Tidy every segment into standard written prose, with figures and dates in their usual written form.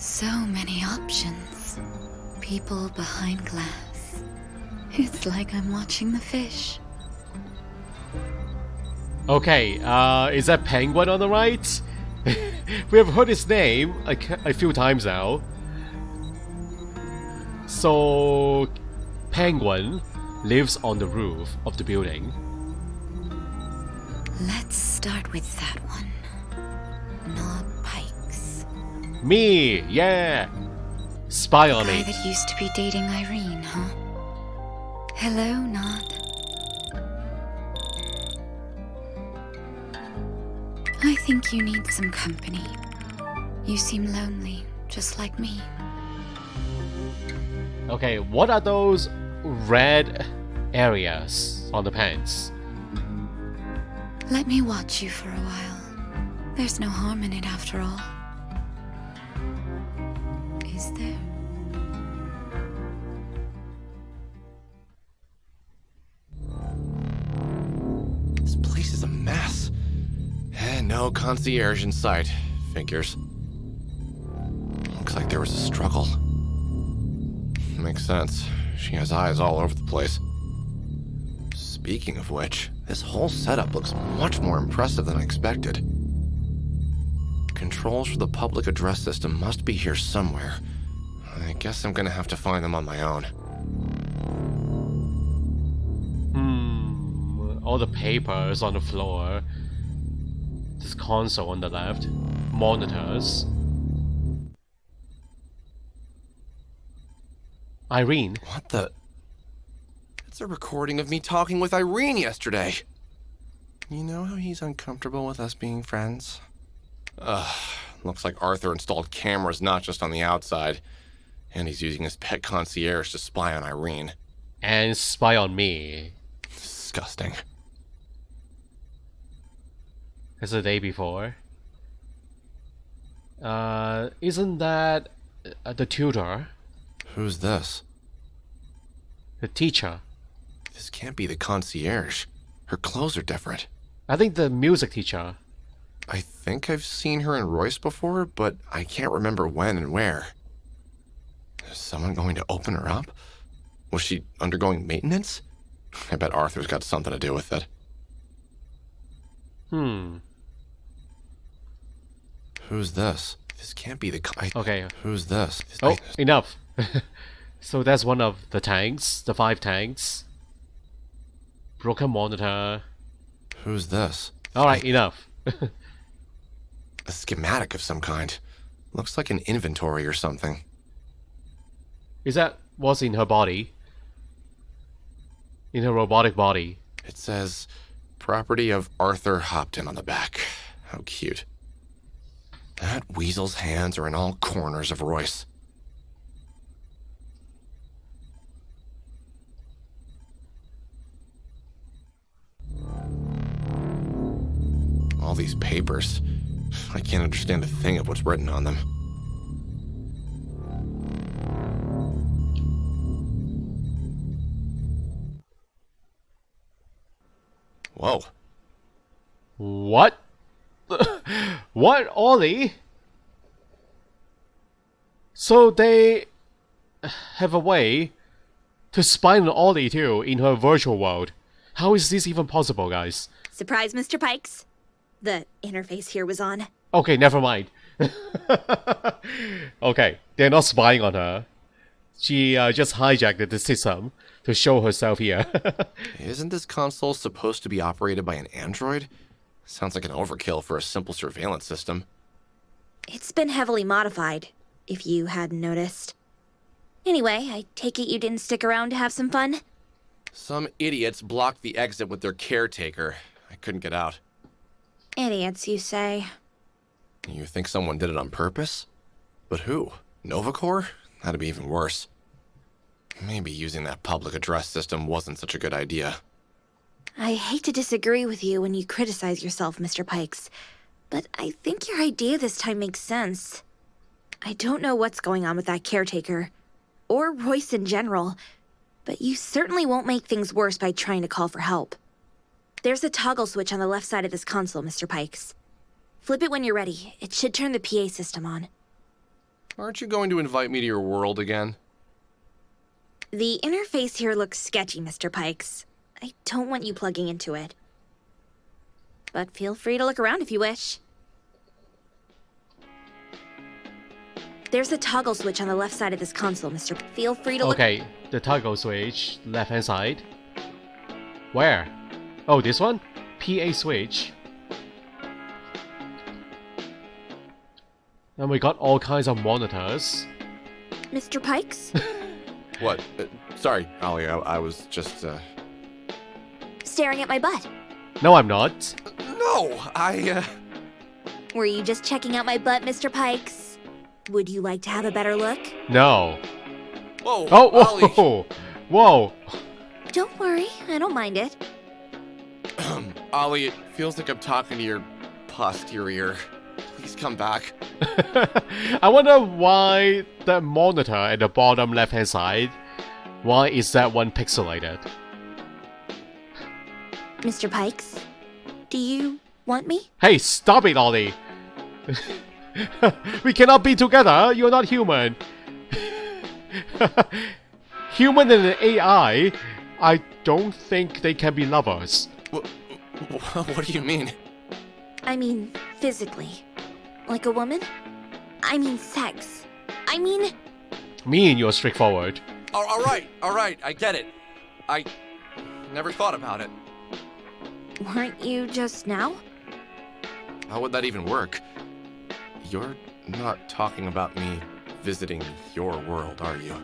So many options. People behind glass. It's like I'm watching the fish. Okay, is that Penguin on the right? We have heard his name a few times now. So, Penguin lives on the roof of the building. Let's start with that one. Not Pikes. Me, yeah! Spy on The guy me. that used to be dating Irene, huh? Hello, Nod. I think you need some company. You seem lonely, just like me. Okay, what are those red areas on the pants? Let me watch you for a while. There's no harm in it after all. Is there? This place is a mess. And no concierge in sight. Figures. Looks like there was a struggle. Makes sense. She has eyes all over the place. Speaking of which, this whole setup looks much more impressive than I expected. Controls for the public address system must be here somewhere. I guess I'm gonna have to find them on my own. All the papers on the floor. This console on the left. Monitors. Irene. What the? It's a recording of me talking with Irene yesterday. You know how he's uncomfortable with us being friends? Looks like Arthur installed cameras not just on the outside, and he's using his pet concierge to spy on Irene. And spy on me. Disgusting. As the day before. Isn't that the tutor? Who's this? The teacher? This can't be the concierge. Her clothes are different. I think the music teacher. I think I've seen her in Royce before, but I can't remember when and where. Is someone going to open her up? Was she undergoing maintenance? I bet Arthur's got something to do with it. Who's this? This can't be the... Okay. Who's this? Oh, enough. So that's one of the tanks, the 5 tanks. Broken monitor. Who's this? Alright, enough. A schematic of some kind. Looks like an inventory or something. Is that what's in her body? In her robotic body? It says, property of Arthur Hopton on the back. How cute. That weasel's hands are in all corners of Royce. All these papers. I can't understand a thing of what's written on them. Whoa. What? What, Ollie? So they have a way to spy on Ollie too in her virtual world. How is this even possible, guys? Surprise, Mr. Pikes. The interface here was on. Okay, never mind. Okay, they're not spying on her. She just hijacked the system to show herself here. Isn't this console supposed to be operated by an android? Sounds like an overkill for a simple surveillance system. It's been heavily modified, if you hadn't noticed. Anyway, I take it you didn't stick around to have some fun? Some idiots blocked the exit with their caretaker. I couldn't get out. Idiots, you say? You think someone did it on purpose? But who? Novacore? That'd be even worse. Maybe using that public address system wasn't such a good idea. I hate to disagree with you when you criticize yourself, Mr. Pikes, but I think your idea this time makes sense. I don't know what's going on with that caretaker, or Royce in general, but you certainly won't make things worse by trying to call for help. There's a toggle switch on the left side of this console, Mr. Pikes. Flip it when you're ready. It should turn the PA system on. Aren't you going to invite me to your world again? The interface here looks sketchy, Mr. Pikes. I don't want you plugging into it. But feel free to look around if you wish. There's a toggle switch on the left side of this console, Mr. Feel free to look. Okay, the toggle switch, left hand side. Where? Oh, this one? PA switch. And we got all kinds of monitors. Mr. Pikes? What? Sorry, Ollie, I was just, Staring at my butt. No, I'm not. No, Were you just checking out my butt, Mr. Pikes? Would you like to have a better look? No. Whoa, Oh, Ollie! whoa! Whoa! Don't worry, I don't mind it. Ollie, it feels like I'm talking to your posterior. Please come back. I wonder why the monitor at the bottom left hand side, why is that one pixelated? Mr. Pikes, do you want me? Hey, stop it, Ollie! We cannot be together, you're not human! Human and an AI, I don't think they can be lovers. What do you mean? I mean, physically. Like a woman? I mean sex. I mean... Me and you're straightforward. All right, I get it. I never thought about it. Weren't you just now? How would that even work? You're not talking about me visiting your world, are you?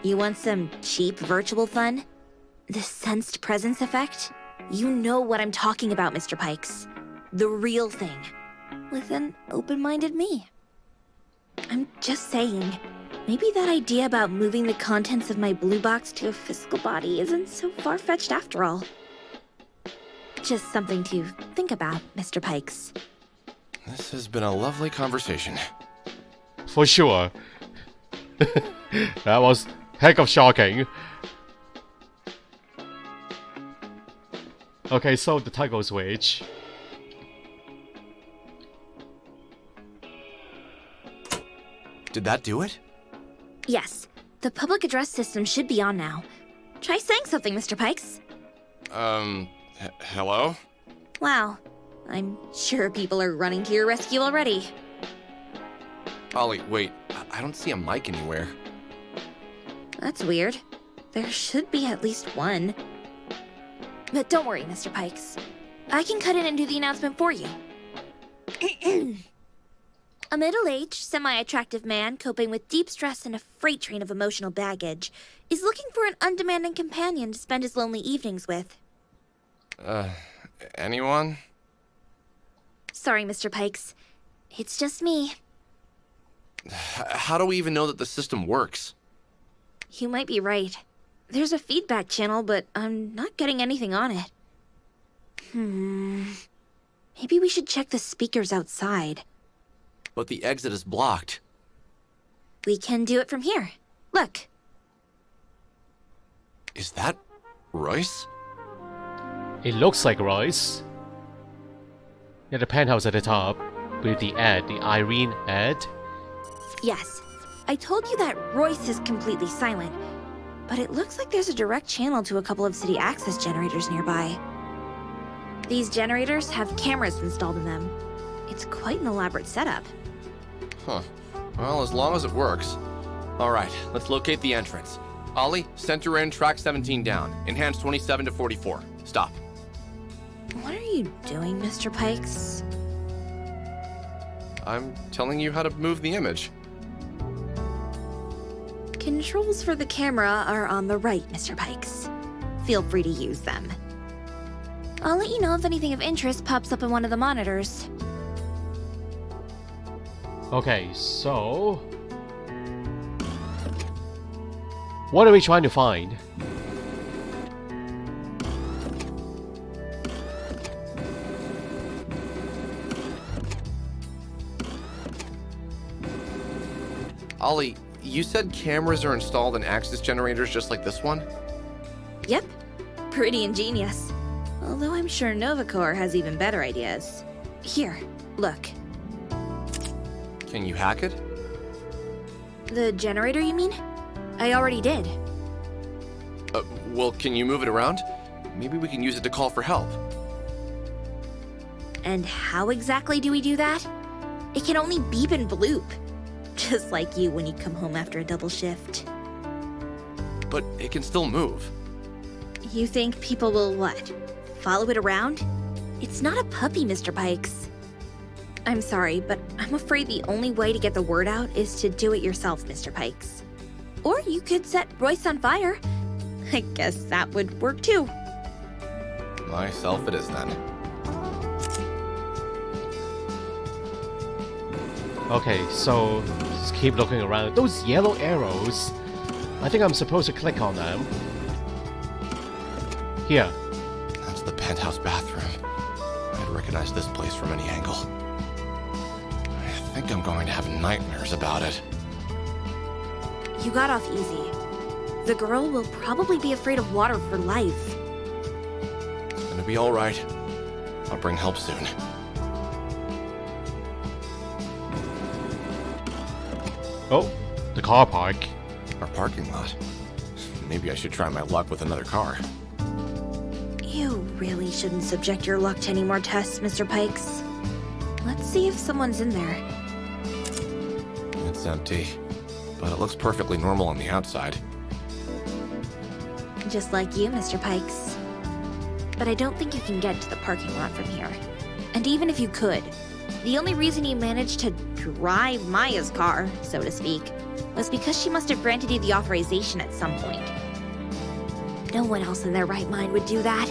You want some cheap virtual fun? The sensed presence effect? You know what I'm talking about, Mr. Pikes. The real thing. With an open-minded me. I'm just saying, maybe that idea about moving the contents of my blue box to a physical body isn't so far-fetched after all. Just something to think about, Mr. Pikes. This has been a lovely conversation. For sure. That was heck of shocking. Okay, so the toggle switch. Did that do it? Yes, the public address system should be on now. Try saying something, Mr. Pikes. Hello? Wow, I'm sure people are running to your rescue already. Ollie, wait. I don't see a mic anywhere. That's weird. There should be at least one. But don't worry, Mr. Pikes. I can cut in and do the announcement for you. A middle-aged, semi-attractive man coping with deep stress and a freight train of emotional baggage is looking for an undemanding companion to spend his lonely evenings with. Anyone? Sorry, Mr. Pikes. It's just me. How do we even know that the system works? You might be right. There's a feedback channel, but I'm not getting anything on it. Maybe we should check the speakers outside. But the exit is blocked. We can do it from here. Look. Is that Royce? It looks like Royce. Yeah, the penthouse at the top with the ad, the Irene ad. Yes. I told you that Royce is completely silent, but it looks like there's a direct channel to a couple of city access generators nearby. These generators have cameras installed in them. It's quite an elaborate setup. Huh. Well, as long as it works. All right, let's locate the entrance. Ollie, center in, track 17 down. Enhance 27 to 44. Stop. What are you doing, Mr. Pikes? I'm telling you how to move the image. Controls for the camera are on the right, Mr. Pikes. Feel free to use them. I'll let you know if anything of interest pops up on one of the monitors. Okay, so... what are we trying to find? Ollie, you said cameras are installed in access generators just like this one? Yep. Pretty ingenious. Although I'm sure Novacore has even better ideas. Here, look. Can you hack it? The generator, you mean? I already did. Well, can you move it around? Maybe we can use it to call for help. And how exactly do we do that? It can only beep and bloop. Just like you when you come home after a double shift. But it can still move. You think people will what? Follow it around? It's not a puppy, Mr. Pikes. I'm sorry, but I'm afraid the only way to get the word out is to do it yourself, Mr. Pikes. Or you could set Royce on fire. I guess that would work too. Myself it is then. Okay, so just keep looking around. Those yellow arrows, I think I'm supposed to click on them. Here. That's the penthouse bathroom. I'd recognize this place from any angle. I think I'm going to have nightmares about it. You got off easy. The girl will probably be afraid of water for life. It's gonna be alright. I'll bring help soon. Oh, the car park. Our parking lot. Maybe I should try my luck with another car. You really shouldn't subject your luck to any more tests, Mr. Pikes. Let's see if someone's in there. It's empty, but it looks perfectly normal on the outside. Just like you, Mr. Pikes. But I don't think you can get to the parking lot from here. And even if you could, the only reason you managed to drive Maya's car, so to speak, was because she must have granted you the authorization at some point. No one else in their right mind would do that.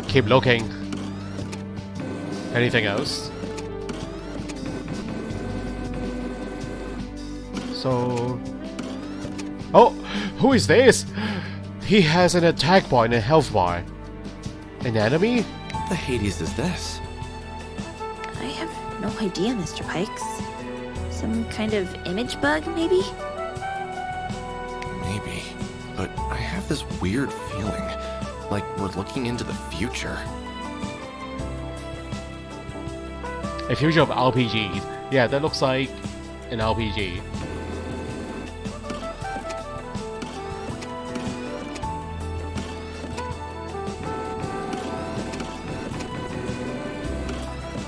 Keep looking. Anything else? So... Oh! Who is this? He has an attack bar and a health bar. An enemy? What the Hades is this? I have no idea, Mr. Pikes. Some kind of image bug, maybe? Maybe. But I have this weird feeling, like we're looking into the future. A future of RPGs. Yeah, that looks like an RPG.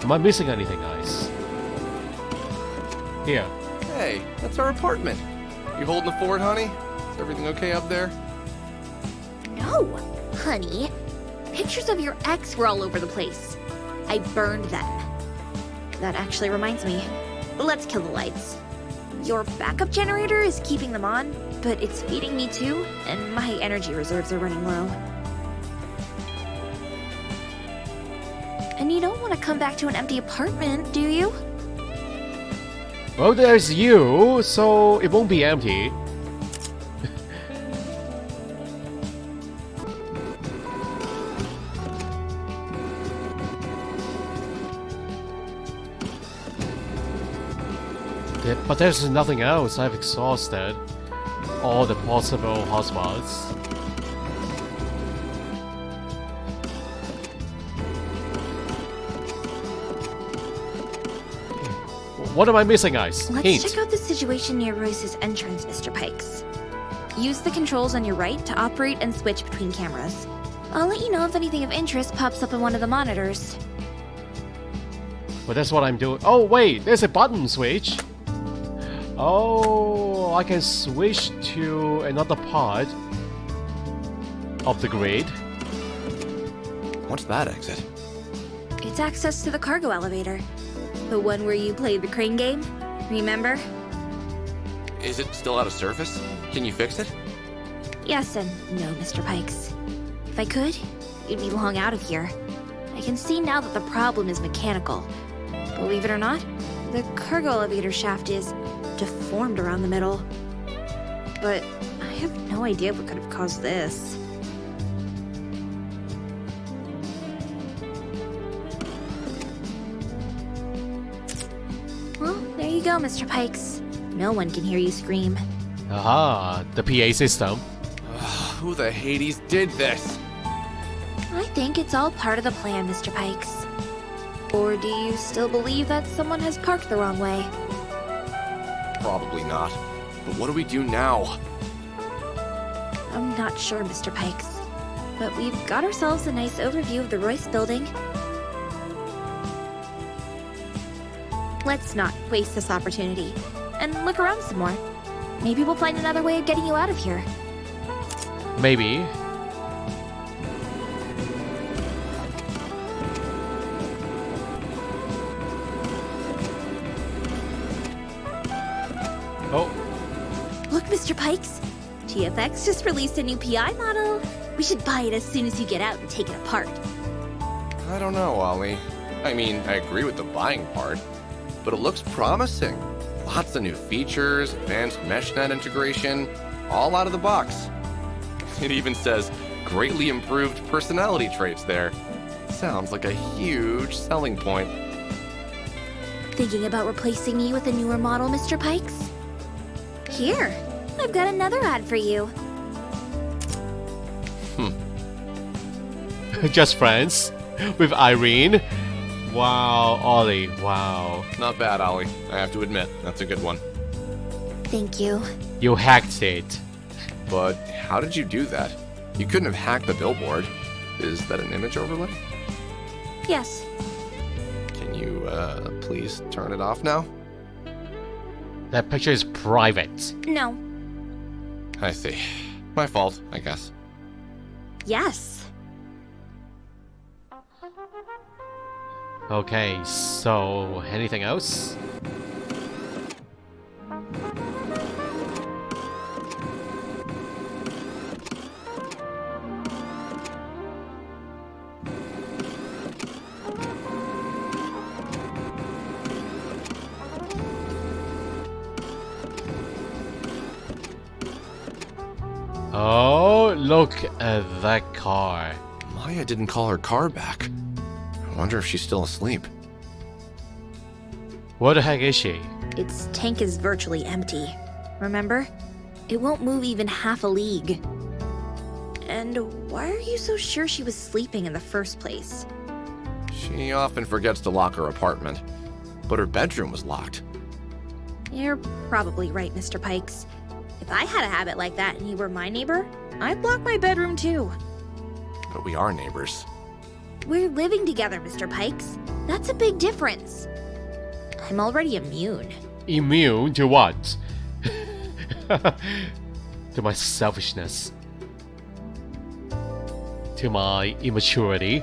Am I missing anything, guys? Here. Hey, that's our apartment. You holding the fort, honey? Is everything okay up there? No, honey. Pictures of your ex were all over the place. I burned them. That actually reminds me. Let's kill the lights. Your backup generator is keeping them on, but it's feeding me too, and my energy reserves are running low. And you don't want to come back to an empty apartment, do you? Well, there's you, so it won't be empty. But there's nothing else. I've exhausted all the possible hotspots. What am I missing, guys? Let's Hint. check out the situation near Royce's entrance, Mr. Pikes. Use the controls on your right to operate and switch between cameras. I'll let you know if anything of interest pops up on one of the monitors. But that's what I'm doing. Oh, wait, there's a button switch. Oh, I can switch to another part of the grid. What's that exit? It's access to the cargo elevator. The one where you played the crane game, remember? Is it still out of service? Can you fix it? Yes and no, Mr. Pikes. If I could, you'd be long out of here. I can see now that the problem is mechanical. Believe it or not, the cargo elevator shaft is deformed around the middle. But I have no idea what could have caused this. Well, there you go, Mr. Pikes. No one can hear you scream. Aha, the PA system. Who the Hades did this? I think it's all part of the plan, Mr. Pikes. Or do you still believe that someone has parked the wrong way? Probably not. But what do we do now? I'm not sure, Mr. Pikes. But we've got ourselves a nice overview of the Royce building. Let's not waste this opportunity. And look around some more. Maybe we'll find another way of getting you out of here. Maybe. Oh, Look, Mr. Pikes. GFX just released a new PI model. We should buy it as soon as you get out and take it apart. I don't know, Ollie. I mean, I agree with the buying part, but it looks promising. Lots of new features, advanced meshnet integration, all out of the box. It even says greatly improved personality traits there. Sounds like a huge selling point. Thinking about replacing me with a newer model, Mr. Pikes? Here, I've got another ad for you. just friends with Irene. Wow, Ollie, wow. Not bad, Ollie. I have to admit, that's a good one. Thank you. You hacked it. But how did you do that? You couldn't have hacked the billboard. Is that an image overlay? Yes. Can you, please turn it off now? That picture is private. No. I see. My fault, I guess. Yes. Okay, so anything else? Oh, look at that car. Maya didn't call her car back. I wonder if she's still asleep. Where the heck is she? Its tank is virtually empty. Remember? It won't move even half a league. And why are you so sure she was sleeping in the first place? She often forgets to lock her apartment, but her bedroom was locked. You're probably right, Mr. Pikes. If I had a habit like that and you were my neighbor, I'd lock my bedroom too. But we are neighbors. We're living together, Mr. Pikes. That's a big difference. I'm already immune. Immune to what? To my selfishness. To my immaturity.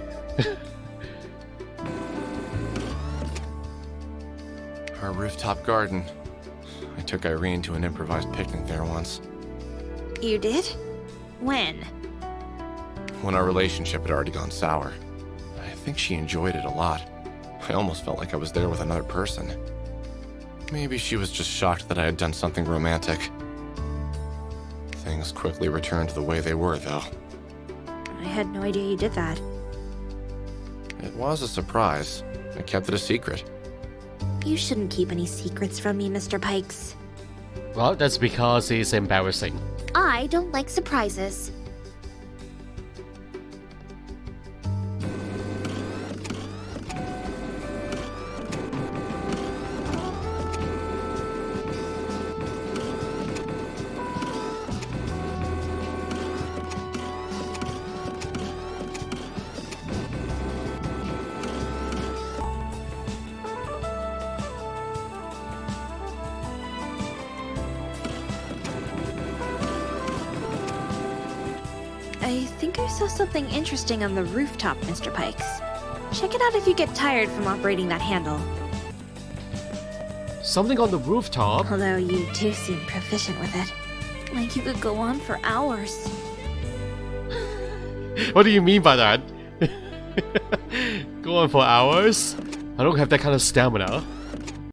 Our rooftop garden. I took Irene to an improvised picnic there once. You did? When? When our relationship had already gone sour. I think she enjoyed it a lot. I almost felt like I was there with another person. Maybe she was just shocked that I had done something romantic. Things quickly returned to the way they were, though. I had no idea you did that. It was a surprise. I kept it a secret. You shouldn't keep any secrets from me, Mr. Pikes. Well, that's because it's embarrassing. I don't like surprises. I think I saw something interesting on the rooftop, Mr. Pikes. Check it out if you get tired from operating that handle. Something on the rooftop? Although you do seem proficient with it. Like you could go on for hours. What do you mean by that? Go on for hours? I don't have that kind of stamina.